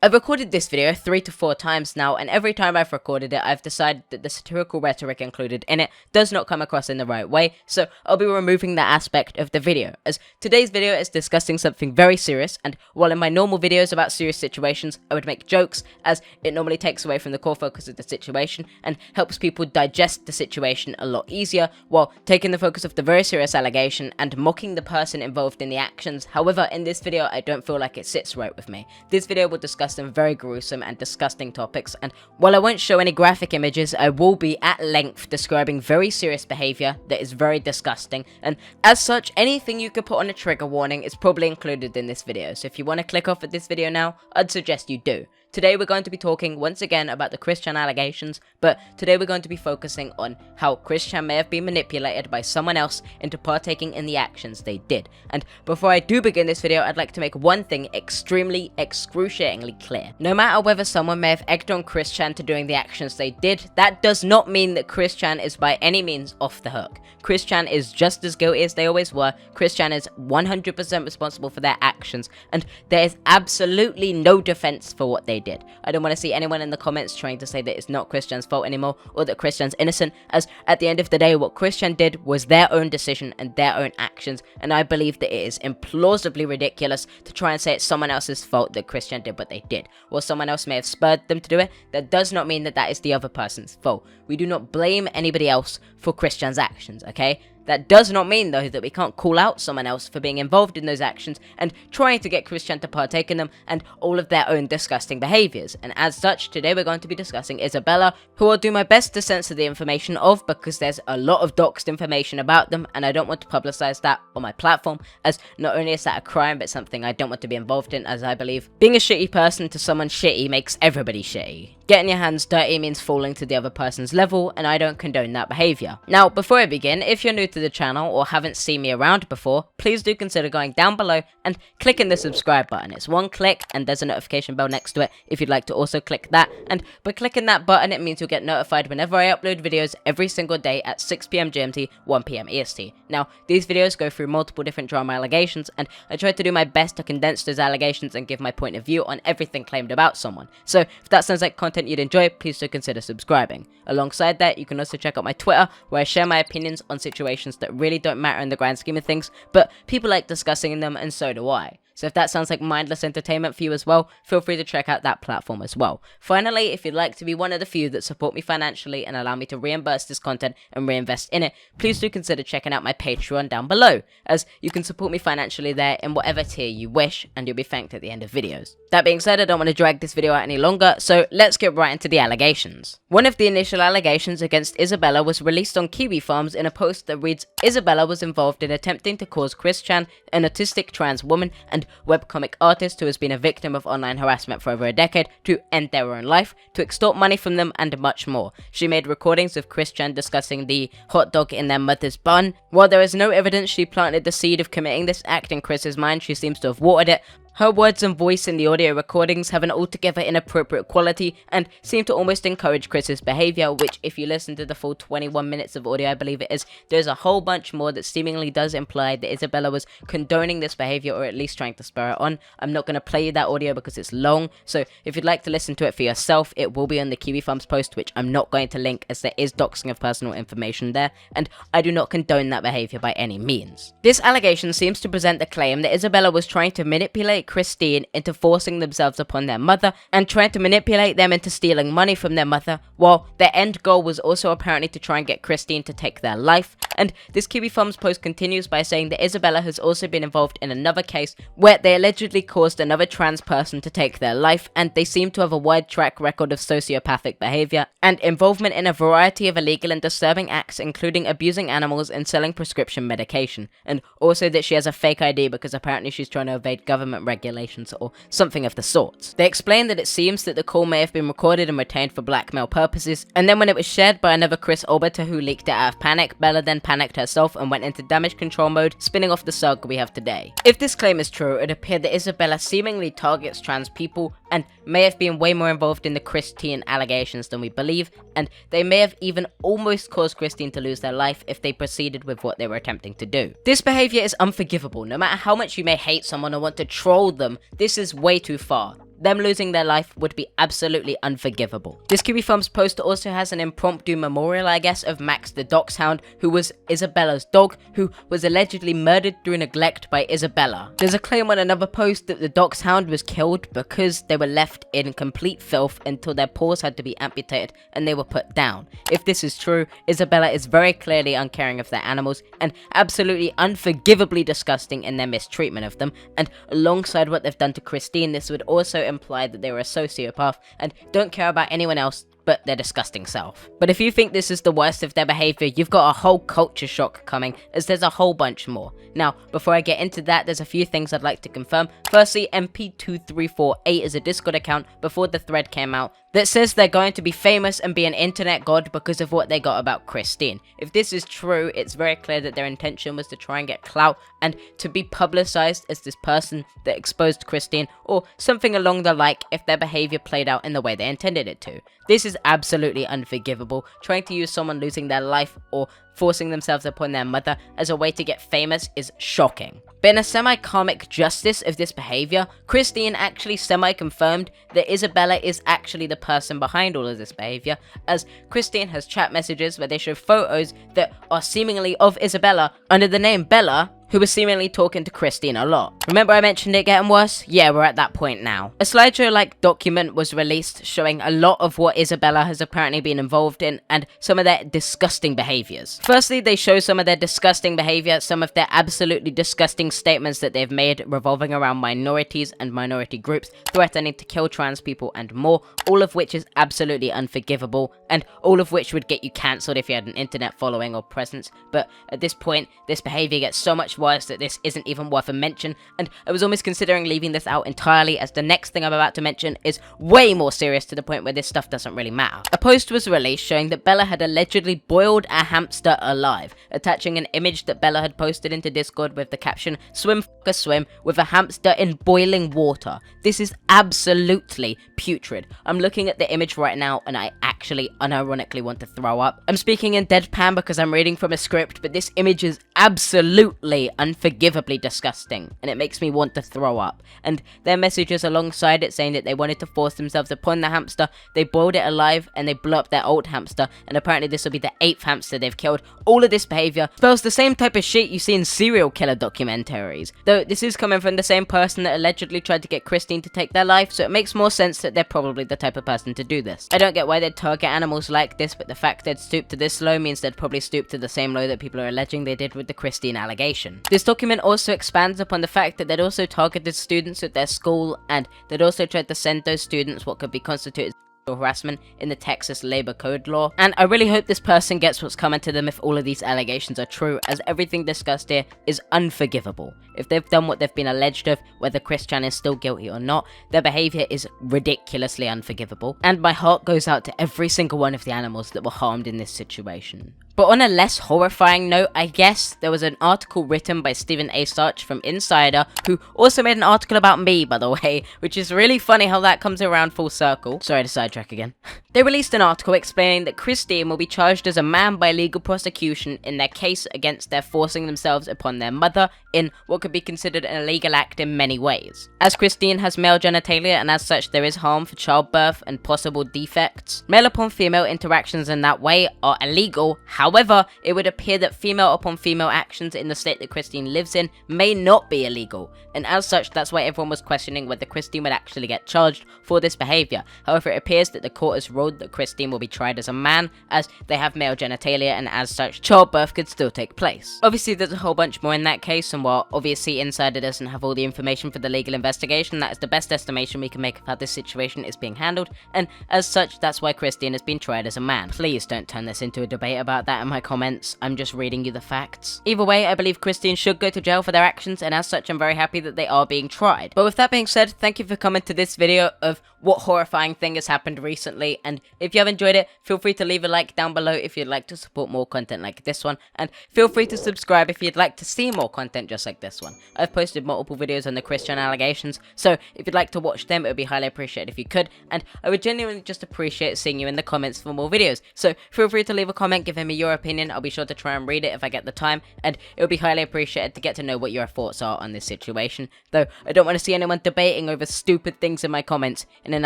I've recorded this video 3 to 4 times now, and every time I've recorded it, I've decided that the satirical rhetoric included in it does not come across in the right way, so I'll be removing that aspect of the video, as today's video is discussing something very serious, and while in my normal videos about serious situations, I would make jokes, as it normally takes away from the core focus of the situation, and helps people digest the situation a lot easier, while taking the focus of the very serious allegation and mocking the person involved in the actions. However, in this video, I don't feel like it sits right with me. This video will discuss some very gruesome and disgusting topics, and while I won't show any graphic images, I will be at length describing very serious behavior that is very disgusting, and as such, anything you could put on a trigger warning is probably included in this video, so if you want to click off at this video now, I'd suggest you do. Today we're going to be talking once again about the Chris Chan allegations, but today we're going to be focusing on how Chris Chan may have been manipulated by someone else into partaking in the actions they did. And before I do begin this video, I'd like to make one thing extremely, excruciatingly clear. No matter whether someone may have egged on Chris Chan to doing the actions they did, that does not mean that Chris Chan is by any means off the hook. Chris Chan is just as guilty as they always were. Chris Chan is 100% responsible for their actions, and there is absolutely no defense for what they did. I don't want to see anyone in the comments trying to say that it's not Chris Chan's fault anymore, or that Chris Chan's innocent, as at the end of the day, what Chris Chan did was their own decision and their own actions, and I believe that it is implausibly ridiculous to try and say it's someone else's fault that Chris Chan did what they did. While someone else may have spurred them to do it, that does not mean that that is the other person's fault. We do not blame anybody else for Chris Chan's actions, okay? That does not mean, though, that we can't call out someone else for being involved in those actions and trying to get Chris Chan to partake in them and all of their own disgusting behaviors. And as such, today we're going to be discussing Isabella, who I'll do my best to censor the information of because there's a lot of doxed information about them and I don't want to publicize that on my platform, as not only is that a crime but something I don't want to be involved in, as I believe being a shitty person to someone shitty makes everybody shitty. Getting your hands dirty means falling to the other person's level, and I don't condone that behavior. Now, before I begin, if you're new to the channel or haven't seen me around before, please do consider going down below and clicking the subscribe button. It's one click and there's a notification bell next to it if you'd like to also click that, and by clicking that button it means you'll get notified whenever I upload videos every single day at 6 PM GMT, 1 PM EST. Now, these videos go through multiple different drama allegations, and I try to do my best to condense those allegations and give my point of view on everything claimed about someone. So if that sounds like content you'd enjoy, please do consider subscribing. Alongside that, you can also check out my Twitter, where I share my opinions on situations that really don't matter in the grand scheme of things, but people like discussing them, and so do I. So if that sounds like mindless entertainment for you as well, feel free to check out that platform as well. Finally, if you'd like to be one of the few that support me financially and allow me to reimburse this content and reinvest in it, please do consider checking out my Patreon down below, as you can support me financially there in whatever tier you wish, and you'll be thanked at the end of videos. That being said, I don't want to drag this video out any longer, so let's get right into the allegations. One of the initial allegations against Isabella was released on Kiwi Farms in a post that reads, "Isabella was involved in attempting to cause Chris Chan, an autistic trans woman and webcomic artist who has been a victim of online harassment for over a decade, to end their own life, to extort money from them, and much more. She made recordings of Chris Chan discussing the hot dog in their mother's bun. While there is no evidence she planted the seed of committing this act in Chris's mind, she seems to have watered it. Her words and voice in the audio recordings have an altogether inappropriate quality and seem to almost encourage Chris's behavior, which if you listen to the full 21 minutes of audio I believe it is, there's a whole bunch more that seemingly does imply that Isabella was condoning this behavior or at least trying to spur it on. I'm not going to play you that audio because it's long, so if you'd like to listen to it for yourself, it will be on the Kiwi Farms post, which I'm not going to link as there is doxing of personal information there, and I do not condone that behavior by any means. This allegation seems to present the claim that Isabella was trying to manipulate Christine into forcing themselves upon their mother and trying to manipulate them into stealing money from their mother, while their end goal was also apparently to try and get Christine to take their life. And this Kiwi Farms post continues by saying that Isabella has also been involved in another case where they allegedly caused another trans person to take their life, and they seem to have a wide track record of sociopathic behavior and involvement in a variety of illegal and disturbing acts, including abusing animals and selling prescription medication, and also that she has a fake ID because apparently she's trying to evade government regulations or something of the sort. They explain that it seems that the call may have been recorded and retained for blackmail purposes, and then when it was shared by another Chris Orbiter who leaked it out of panic, Bella then panicked herself and went into damage control mode, spinning off the saga we have today. If this claim is true, it would appear that Isabella seemingly targets trans people and may have been way more involved in the Christine allegations than we believe, and they may have even almost caused Christine to lose their life if they proceeded with what they were attempting to do. This behavior is unforgivable. No matter how much you may hate someone or want to troll them, this is way too far. them losing their life would be absolutely unforgivable. This QB Thumbs post also has an impromptu memorial, I guess, of Max the Dachshund, who was Isabella's dog, who was allegedly murdered through neglect by Isabella. There's a claim on another post that the Dachshund was killed because they were left in complete filth until their paws had to be amputated and they were put down. If this is true, Isabella is very clearly uncaring of their animals and absolutely unforgivably disgusting in their mistreatment of them, and alongside what they've done to Christine, this would also imply that they were a sociopath and don't care about anyone else but their disgusting self. But if you think this is the worst of their behavior, you've got a whole culture shock coming, as there's a whole bunch more. Now, before I get into that, there's a few things I'd like to confirm. Firstly, MP2348 is a Discord account before the thread came out that says they're going to be famous and be an internet god because of what they got about Christine. If this is true, it's very clear that their intention was to try and get clout and to be publicized as this person that exposed Christine, or something along the like if their behavior played out in the way they intended it to. This is absolutely unforgivable. Trying to use someone losing their life or forcing themselves upon their mother as a way to get famous is shocking. But in a semi-comic justice of this behavior, Christine actually semi-confirmed that Isabella is actually the person behind all of this behavior, as Christine has chat messages where they show photos that are seemingly of Isabella under the name Bella, who was seemingly talking to Christine a lot. Remember I mentioned it getting worse? Yeah, we're at that point now. A slideshow-like document was released showing a lot of what Isabella has apparently been involved in and some of their disgusting behaviors. Firstly, they show some of their disgusting behavior, some of their absolutely disgusting statements that they've made revolving around minorities and minority groups, threatening to kill trans people and more, all of which is absolutely unforgivable, and all of which would get you cancelled if you had an internet following or presence. But at this point, this behavior gets so much worse that this isn't even worth a mention, and I was almost considering leaving this out entirely, as the next thing I'm about to mention is way more serious, to the point where this stuff doesn't really matter. A post was released showing that Bella had allegedly boiled a hamster alive, attaching an image that Bella had posted into Discord with the caption, "Swim fucker swim," with a hamster in boiling water. This is absolutely putrid. I'm looking at the image right now and I actually unironically want to throw up. I'm speaking in deadpan because I'm reading from a script, but this image is absolutely unforgivably disgusting, and it makes me want to throw up. And their messages alongside it saying that they wanted to force themselves upon the hamster, they boiled it alive, and they blew up their old hamster, and apparently this will be the 8th hamster they've killed. All of this behavior spells the same type of shit you see in serial killer documentaries, though this is coming from the same person that allegedly tried to get Christine to take their life, so it makes more sense that they're probably the type of person to do this. I don't get why they'd target animals like this, but the fact they'd stoop to this low means they'd probably stoop to the same low that people are alleging they did with the Christine allegation. This document also expands upon the fact that they'd also targeted students at their school, and they'd also tried to send those students what could be constituted harassment in the Texas labor code law. And I really hope this person gets what's coming to them if all of these allegations are true, as everything discussed here is unforgivable. If they've done what they've been alleged of, whether Chris Chan is still guilty or not, their behavior is ridiculously unforgivable, and my heart goes out to every single one of the animals that were harmed in this situation. But on a less horrifying note, I guess, there was an article written by Stephen A. Sarch from Insider, who also made an article about me, by the way, which is really funny how that comes around full circle. Sorry to sidetrack again. They released an article explaining that Christine will be charged as a man by legal prosecution in their case against their forcing themselves upon their mother in what could be considered an illegal act in many ways. As Christine has male genitalia, and as such there is harm for childbirth and possible defects, male upon female interactions in that way are illegal. However, it would appear that female upon female actions in the state that Christine lives in may not be illegal, and as such that's why everyone was questioning whether Christine would actually get charged for this behavior. However, it appears that the court has ruled that Christine will be tried as a man, as they have male genitalia, and as such childbirth could still take place. Obviously there's a whole bunch more in that case, and while obviously Insider doesn't have all the information for the legal investigation, that is the best estimation we can make of how this situation is being handled, and as such that's why Christine has been tried as a man. Please don't turn this into a debate about that in my comments, I'm just reading you the facts. Either way, I believe Christine should go to jail for their actions, and as such I'm very happy that they are being tried. But with that being said, thank you for coming to this video of what horrifying thing has happened recently, and if you have enjoyed it, feel free to leave a like down below if you'd like to support more content like this one, and feel free to subscribe if you'd like to see more content just like this one. I've posted multiple videos on the Christian allegations, so if you'd like to watch them, it would be highly appreciated if you could, and I would genuinely just appreciate seeing you in the comments for more videos, so feel free to leave a comment giving me your your opinion. I'll be sure to try and read it if I get the time, and it would be highly appreciated to get to know what your thoughts are on this situation, though I don't want to see anyone debating over stupid things in my comments in an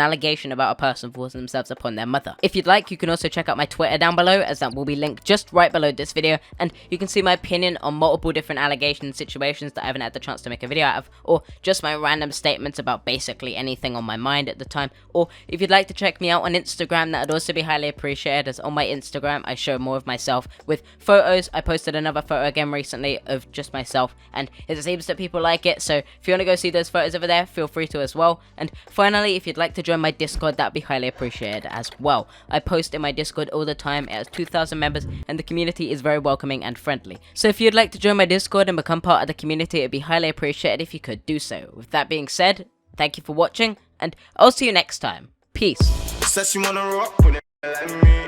allegation about a person forcing themselves upon their mother. If you'd like, you can also check out my Twitter down below, as that will be linked just right below this video, and you can see my opinion on multiple different allegation situations that I haven't had the chance to make a video out of, or just my random statements about basically anything on my mind at the time. Or if you'd like to check me out on Instagram, that would also be highly appreciated, as on my Instagram I show more of myself with photos. I posted another photo again recently of just myself, and it seems that people like it, so if you want to go see those photos over there, feel free to as well. And finally, if you'd like to join my Discord, that'd be highly appreciated as well. I post in my Discord all the time. It has 2,000 members, and the community is very welcoming and friendly. So if you'd like to join my Discord and become part of the community, it'd be highly appreciated if you could do so. With that being said, thank you for watching, and I'll see you next time. Peace. Said she wanna rock when it like me.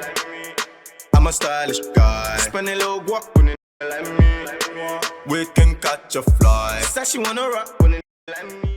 I'm a stylish guy. Spend a little guap when it like me. We can catch a fly. Said she wanna rock when it like me.